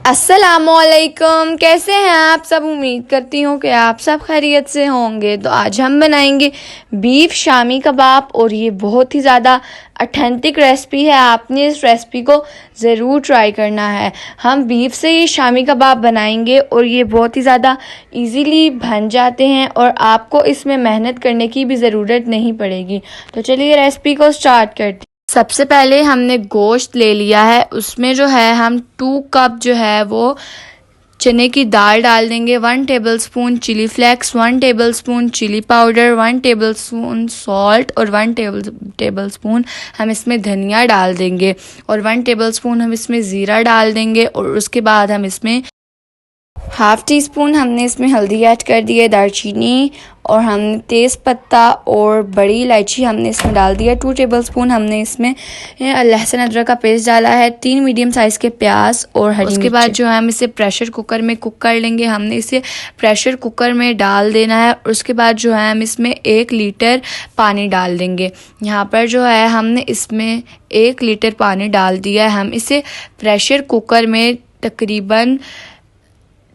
अस्सलामुअलैकुम, कैसे हैं आप सब। उम्मीद करती हूँ कि आप सब खैरियत से होंगे। तो आज हम बनाएंगे बीफ शामी कबाब और ये बहुत ही ज़्यादा ऑथेंटिक रेसिपी है। आपने इस रेसिपी को ज़रूर ट्राई करना है। हम बीफ से ये शामी कबाब बनाएंगे और ये बहुत ही ज़्यादा इजीली बन जाते हैं और आपको इसमें मेहनत करने की भी ज़रूरत नहीं पड़ेगी। तो चलिए रेसिपी को स्टार्ट करते हैं। सबसे पहले हमने गोश्त ले लिया है, उसमें जो है हम 2 कप जो है वो चने की दाल डाल देंगे, 1 tablespoon chili flakes, 1 tablespoon chili powder, 1 tablespoon salt और 1 टेबलस्पून हम इसमें धनिया डाल देंगे और 1 टेबलस्पून हम इसमें ज़ीरा डाल देंगे और उसके बाद हम इसमें हाफ़ टी स्पून हमने इसमें हल्दी ऐड कर दी है, दालचीनी और हमने तेज़ पत्ता और बड़ी इलायची हमने इसमें डाल दिया। 2 टेबलस्पून हमने इसमें लहसुन अदरक का पेस्ट डाला है, 3 मीडियम साइज़ के प्याज और हरी मिर्च। उसके बाद जो है हम इसे प्रेशर कुकर में कुक कर लेंगे। हमने इसे प्रेशर कुकर में डाल देना है और उसके बाद जो है हम इसमें 1 लीटर पानी डाल देंगे। यहाँ पर जो है हमने इसमें 1 लीटर पानी डाल दिया है। हम इसे प्रेशर कुकर में तकरीबन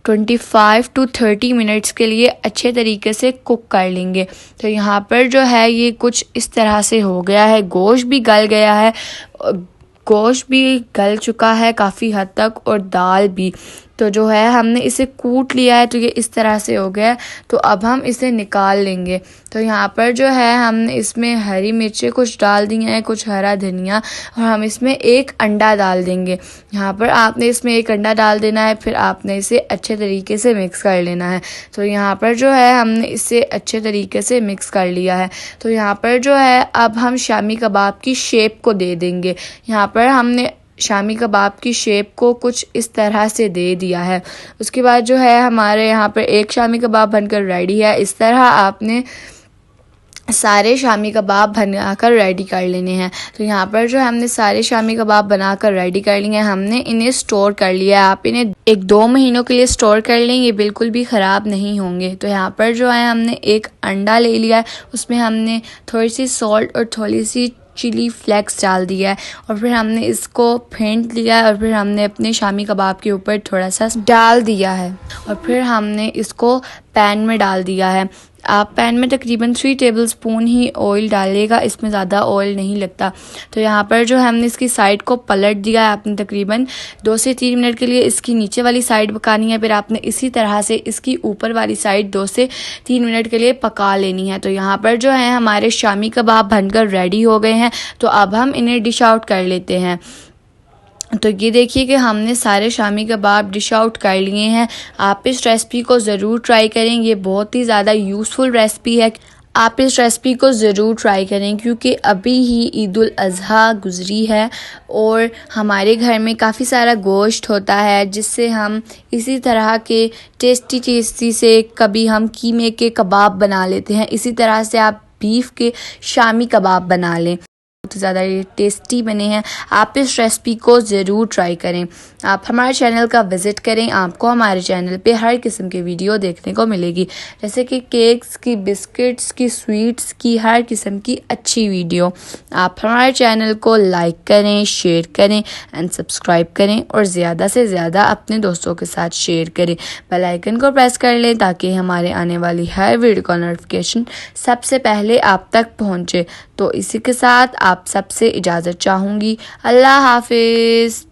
25 to 30 मिनट्स के लिए अच्छे तरीके से कुक कर लेंगे। तो यहाँ पर जो है ये कुछ इस तरह से हो गया है, गोश्त भी गल गया है, गोश्त भी गल चुका है काफ़ी हद तक और दाल भी। तो जो है हमने इसे कूट लिया है तो ये इस तरह से हो गया है। तो अब हम इसे निकाल लेंगे। तो यहाँ पर जो है हमने इसमें हरी मिर्चें कुछ डाल दी हैं, कुछ हरा धनिया और हम इसमें 1 अंडा डाल देंगे। यहाँ पर आपने इसमें 1 अंडा डाल देना है, फिर आपने इसे अच्छे तरीके से मिक्स कर लेना है। तो यहाँ पर जो है हमने इसे अच्छे तरीके से मिक्स कर लिया है। तो यहाँ पर जो है अब हम शामी कबाब की शेप को दे देंगे। यहाँ पर हमने शामी कबाब की शेप को कुछ इस तरह से दे दिया है। उसके बाद जो है हमारे यहाँ पर एक शामी कबाब बनकर रेडी है। इस तरह आपने सारे शामी कबाब बनाकर रेडी कर लेने हैं। तो यहाँ पर जो हमने सारे शामी कबाब बनाकर रेडी कर लिए हैं, हमने इन्हें स्टोर कर लिया है। आप इन्हें 1-2 महीनों के लिए स्टोर कर लें, ये बिल्कुल भी ख़राब नहीं होंगे। तो यहाँ पर जो है हमने 1 अंडा ले लिया है, उसमें हमने थोड़ी सी सॉल्ट और थोड़ी सी चिली फ्लेक्स डाल दिया है और फिर हमने इसको फेंट लिया है और फिर हमने अपने शामी कबाब के ऊपर थोड़ा सा डाल दिया है और फिर हमने इसको पैन में डाल दिया है। आप पैन में तकरीबन 3 टेबलस्पून ही ऑयल डालिएगा, इसमें ज़्यादा ऑयल नहीं लगता। तो यहाँ पर जो हमने इसकी साइड को पलट दिया है। आपने तकरीबन 2 से 3 मिनट के लिए इसकी नीचे वाली साइड पकानी है, फिर आपने इसी तरह से इसकी ऊपर वाली साइड 2 से 3 मिनट के लिए पका लेनी है। तो यहाँ पर जो है हमारे शामी कबाब बनकर रेडी हो गए हैं। तो अब हम इन्हें डिश आउट कर लेते हैं। तो ये देखिए कि हमने सारे शामी कबाब डिश आउट कर लिए हैं। आप इस रेसिपी को ज़रूर ट्राई करें, ये बहुत ही ज़्यादा यूज़फुल रेसिपी है। आप इस रेसिपी को ज़रूर ट्राई करें क्योंकि अभी ही ईद उल अज़हा गुज़री है और हमारे घर में काफ़ी सारा गोश्त होता है, जिससे हम इसी तरह के टेस्टी से कभी हम कीमे के कबाब बना लेते हैं। इसी तरह से आप बीफ के शामी कबाब बना लें, बहुत ज़्यादा ये टेस्टी बने हैं। आप इस रेसिपी को ज़रूर ट्राई करें। आप हमारे चैनल का विज़िट करें, आपको हमारे चैनल पे हर किस्म की वीडियो देखने को मिलेगी, जैसे कि केक्स की, बिस्किट्स की, स्वीट्स की, हर किस्म की अच्छी वीडियो। आप हमारे चैनल को लाइक करें, शेयर करें एंड सब्सक्राइब करें और ज़्यादा से ज़्यादा अपने दोस्तों के साथ शेयर करें। बेल आइकन को प्रेस कर लें ताकि हमारे आने वाली हर वीडियो का नोटिफिकेशन सबसे पहले आप तक पहुँचे। तो इसी के साथ आप सबसे इजाज़त चाहूँगी। अल्लाह हाफिज़।